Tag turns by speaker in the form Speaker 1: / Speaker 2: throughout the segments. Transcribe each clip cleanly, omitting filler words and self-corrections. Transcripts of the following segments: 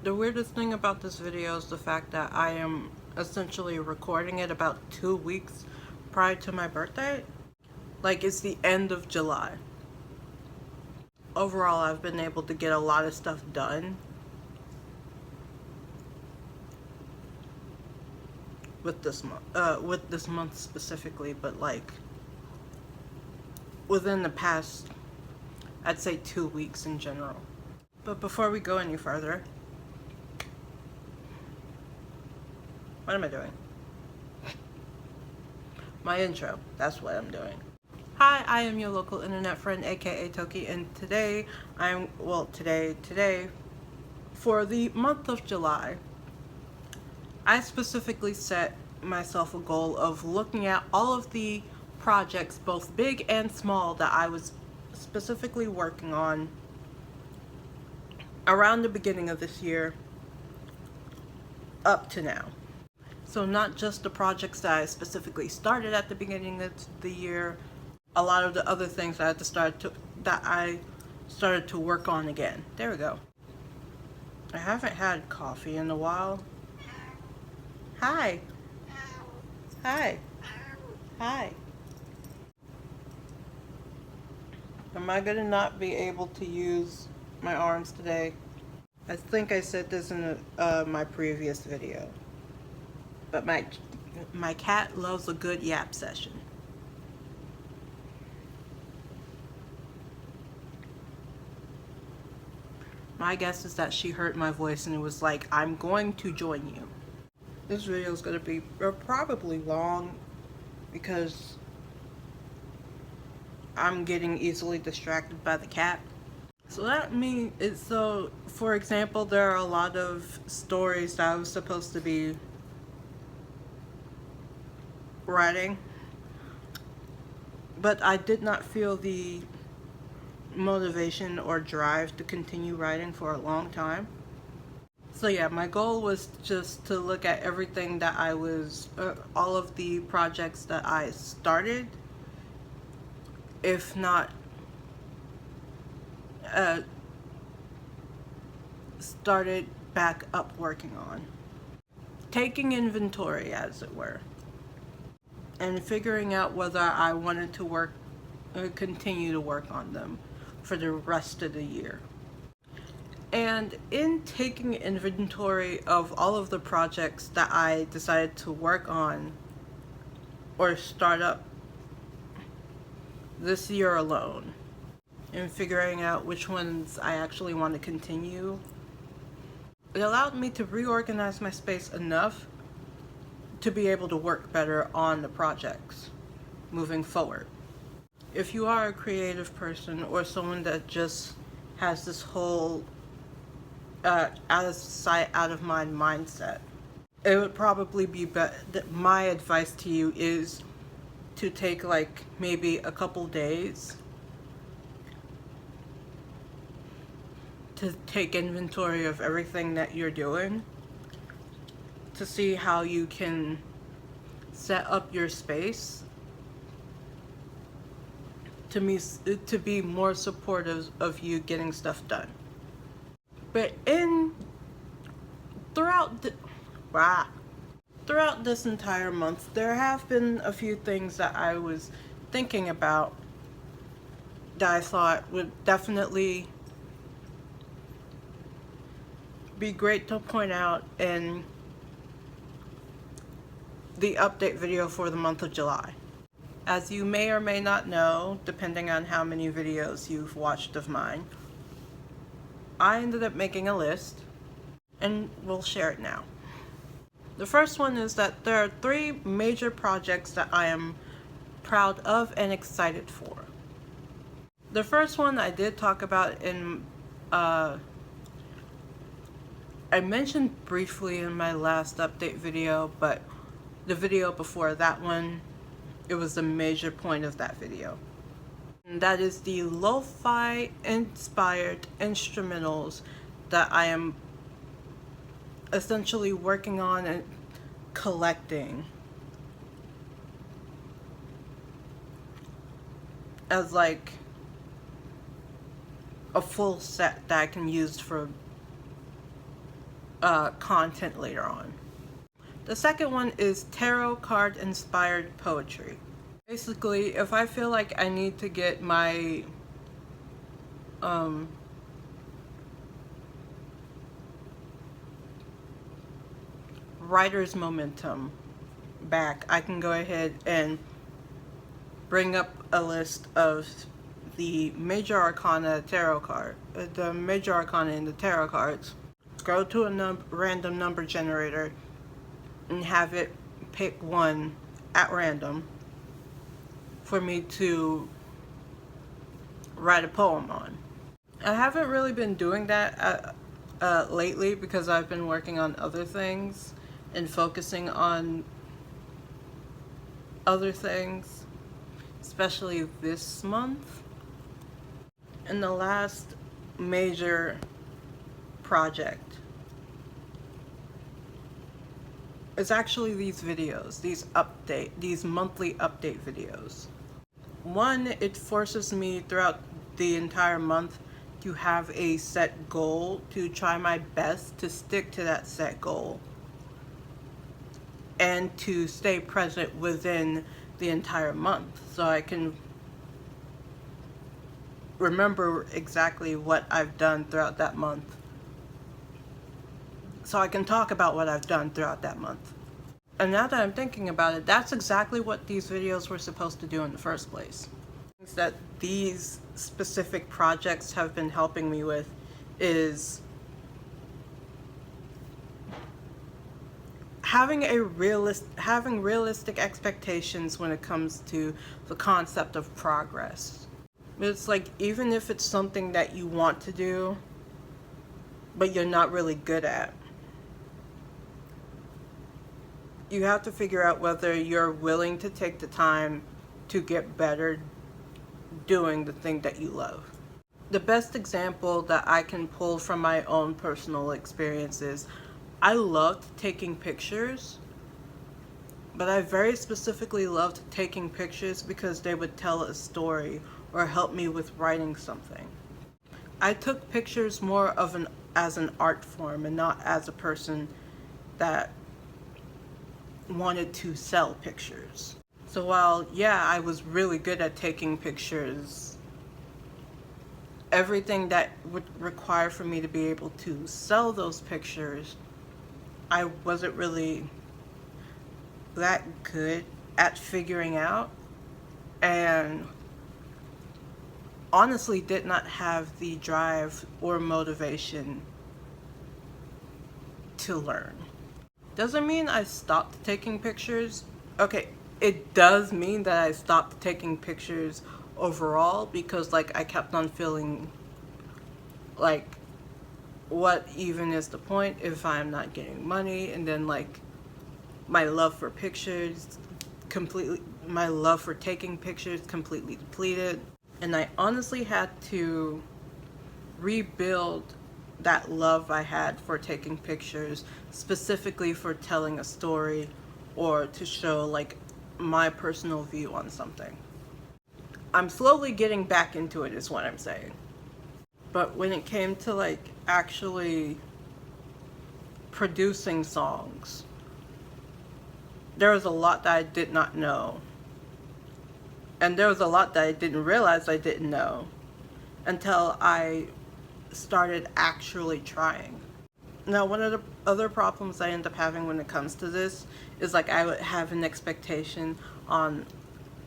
Speaker 1: The weirdest thing about this video is the fact that I am essentially recording it about 2 weeks prior to my birthday. Like, it's the end of July. Overall, I've been able to get a lot of stuff done with this month specifically, but like within the past, I'd say 2 weeks in general. But before we go any further, what am I doing? My intro, that's what I'm doing. Hi, I am your local internet friend, aka Toki, and today today, for the month of July, I specifically set myself a goal of looking at all of the projects, both big and small, that I was specifically working on around the beginning of this year up to now. So not just the projects that I specifically started at the beginning of the year, a lot of the other things that I started to work on again. There we go. I haven't had coffee in a while. Hi. Hi. Hi. Am I gonna not be able to use my arms today? I think I said this in my previous video, but my cat loves a good yap session. My guess is that she heard my voice and it was like, I'm going to join you. This video is going to be probably long because I'm getting easily distracted by the cat. So that means for example, there are a lot of stories that I was supposed to be writing, but I did not feel the motivation or drive to continue writing for a long time. So yeah, my goal was just to look at everything that I was, all of the projects that I started, if not started back up working on. Taking inventory, as it were, and figuring out whether I wanted to continue to work on them for the rest of the year. And in taking inventory of all of the projects that I decided to work on or start up this year alone, and figuring out which ones I actually want to continue, it allowed me to reorganize my space enough to be able to work better on the projects moving forward. If you are a creative person or someone that just has this whole out of sight, out of mind mindset, it would probably be better. My advice to you is to take like maybe a couple days to take inventory of everything that you're doing to see how you can set up your space to be more supportive of you getting stuff done. But throughout this entire month, there have been a few things that I was thinking about that I thought would definitely be great to point out in the update video for the month of July. As you may or may not know, depending on how many videos you've watched of mine, I ended up making a list, and we'll share it now. The first one is that there are 3 major projects that I am proud of and excited for. The first one I did talk about in, I mentioned briefly in my last update video, but the video before that one, it was a major point of that video. And that is the lo-fi inspired instrumentals that I am essentially working on and collecting as like a full set that I can use for content later on. The second one is tarot card inspired poetry. Basically, if I feel like I need to get my writer's momentum back, I can go ahead and bring up a list of the major arcana tarot card, the major arcana in the tarot cards, go to a random number generator and have it pick one at random for me to write a poem on. I haven't really been doing that lately because I've been working on other things and focusing on other things, especially this month. And the last major project is actually these videos, these monthly update videos. One, it forces me throughout the entire month to have a set goal, to try my best to stick to that set goal, and to stay present within the entire month so I can remember exactly what I've done throughout that month, so I can talk about what I've done throughout that month. And now that I'm thinking about it, that's exactly what these videos were supposed to do in the first place. Things that these specific projects have been helping me with is having realistic expectations when it comes to the concept of progress. It's like, even if it's something that you want to do but you're not really good at, you have to figure out whether you're willing to take the time to get better doing the thing that you love. The best example that I can pull from my own personal experiences, I loved taking pictures, but I very specifically loved taking pictures because they would tell a story or help me with writing something. I took pictures more as an art form and not as a person that wanted to sell pictures. So while, yeah, I was really good at taking pictures, everything that would require for me to be able to sell those pictures, I wasn't really that good at figuring out, and honestly did not have the drive or motivation to learn. Doesn't mean I stopped taking pictures. Okay, it does mean that I stopped taking pictures overall because, like, I kept on feeling like, what even is the point if I'm not getting money? And then, like, my love for taking pictures completely depleted. And I honestly had to rebuild that love I had for taking pictures, specifically for telling a story or to show, like, my personal view on something. I'm slowly getting back into it is what I'm saying. But when it came to, like, actually producing songs, there was a lot that I did not know. And there was a lot that I didn't realize I didn't know until I started actually trying. Now, one of the other problems I end up having when it comes to this is, like, I would have an expectation on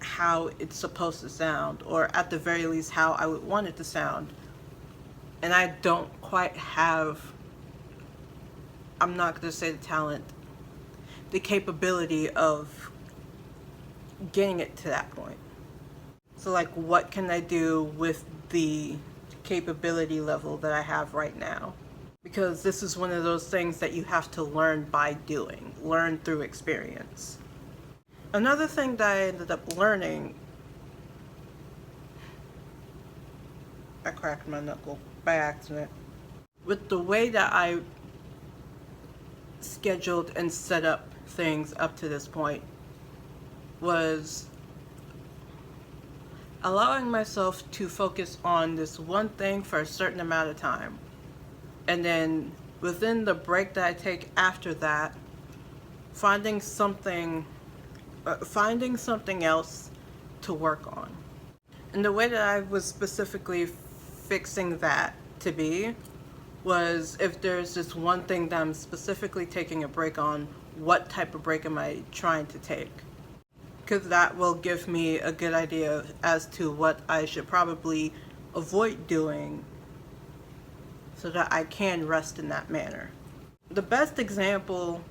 Speaker 1: how it's supposed to sound, or at the very least how I would want it to sound. And I don't quite have, I'm not going to say the talent, the capability of getting it to that point. So, like, what can I do with the capability level that I have right now? Because this is one of those things that you have to learn by doing, learn through experience. Another thing that I ended up learning, I cracked my knuckle by accident, with the way that I scheduled and set up things up to this point, was allowing myself to focus on this one thing for a certain amount of time, and then within the break that I take after that, finding something else to work on. And the way that I was specifically fixing that to be was, if there's just one thing that I'm specifically taking a break on, what type of break am I trying to take? Because that will give me a good idea as to what I should probably avoid doing so that I can rest in that manner. The best example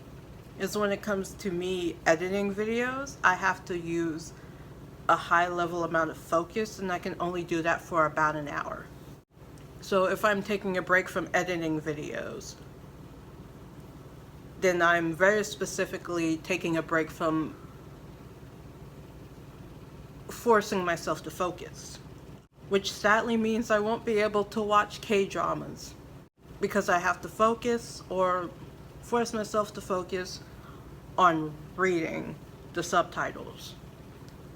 Speaker 1: is when it comes to me editing videos. I have to use a high level amount of focus, and I can only do that for about an hour. So if I'm taking a break from editing videos, then I'm very specifically taking a break from forcing myself to focus, which sadly means I won't be able to watch K-dramas because I have to focus or force myself to focus on reading the subtitles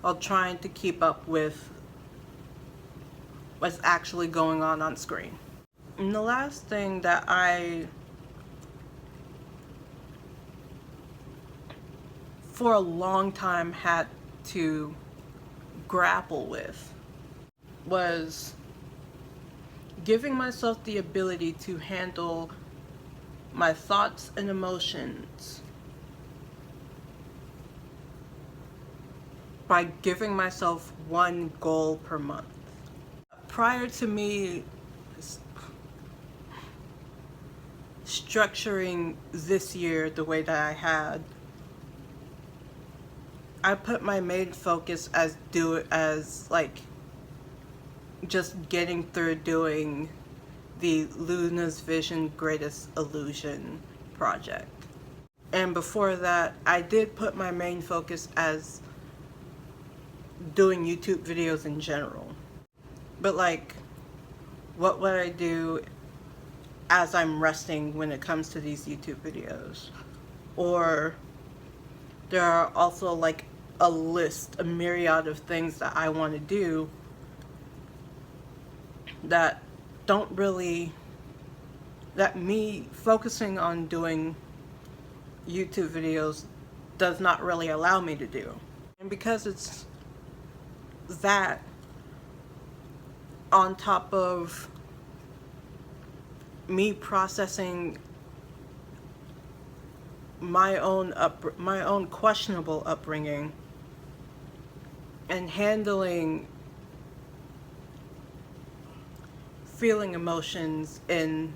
Speaker 1: while trying to keep up with what's actually going on screen. And the last thing that I, for a long time, had to grapple with was giving myself the ability to handle my thoughts and emotions by giving myself one goal per month. Prior to me structuring this year the way that I had, I put my main focus as just getting through doing the Luna's Vision Greatest Illusion project. And before that, I did put my main focus as doing YouTube videos in general. But like, what would I do as I'm resting when it comes to these YouTube videos? Or there are also like a myriad of things that I want to do that me focusing on doing YouTube videos does not really allow me to do. And because it's that on top of me processing my own questionable upbringing and handling feeling emotions in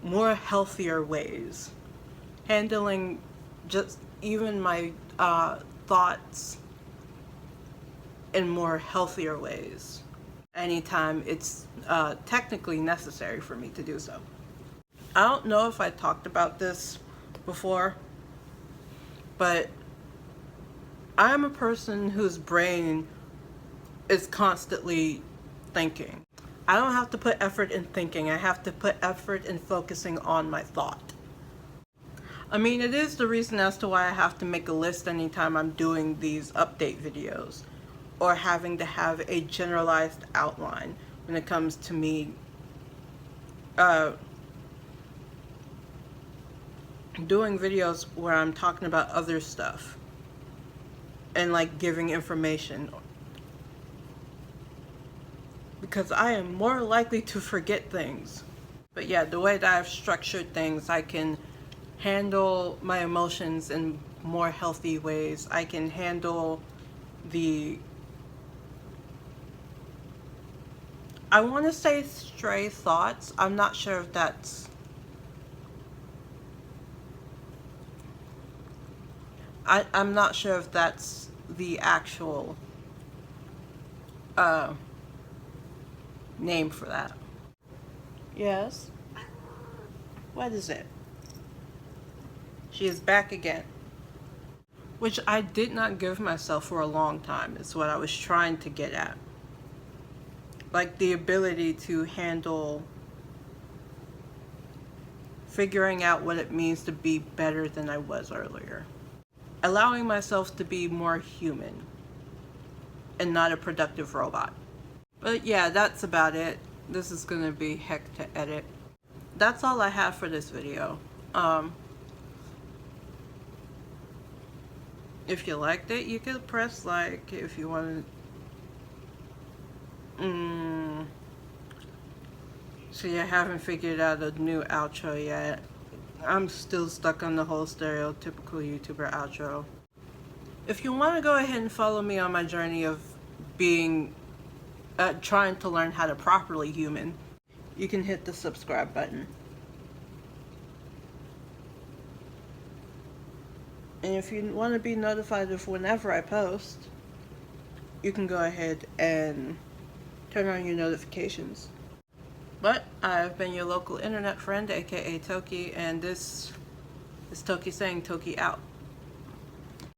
Speaker 1: more healthier ways, handling just even my thoughts in more healthier ways anytime it's technically necessary for me to do so. I don't know if I talked about this before, but I am a person whose brain is constantly thinking. I don't have to put effort in thinking, I have to put effort in focusing on my thought. I mean, it is the reason as to why I have to make a list anytime I'm doing these update videos, or having to have a generalized outline when it comes to me doing videos where I'm talking about other stuff and like giving information, because I am more likely to forget things. But yeah, the way that I've structured things, I can handle my emotions in more healthy ways. I can handle I want to say stray thoughts. I'm not sure if that's I'm not sure if that's the actual name for that. Yes? What is it? She is back again. Which I did not give myself for a long time, is what I was trying to get at. Like the ability to handle figuring out what it means to be better than I was earlier. Allowing myself to be more human and not a productive robot. But yeah, that's about it. This is gonna be heck to edit. that's all I have for this video. If you liked it, you could press like. If you want to... See, I haven't figured out a new outro yet. I'm still stuck on the whole stereotypical YouTuber outro. If you want to go ahead and follow me on my journey of being... trying to learn how to properly human, you can hit the subscribe button. And if you want to be notified of whenever I post, you can go ahead and turn on your notifications. But I've been your local internet friend, aka Toki, and this is Toki saying Toki out.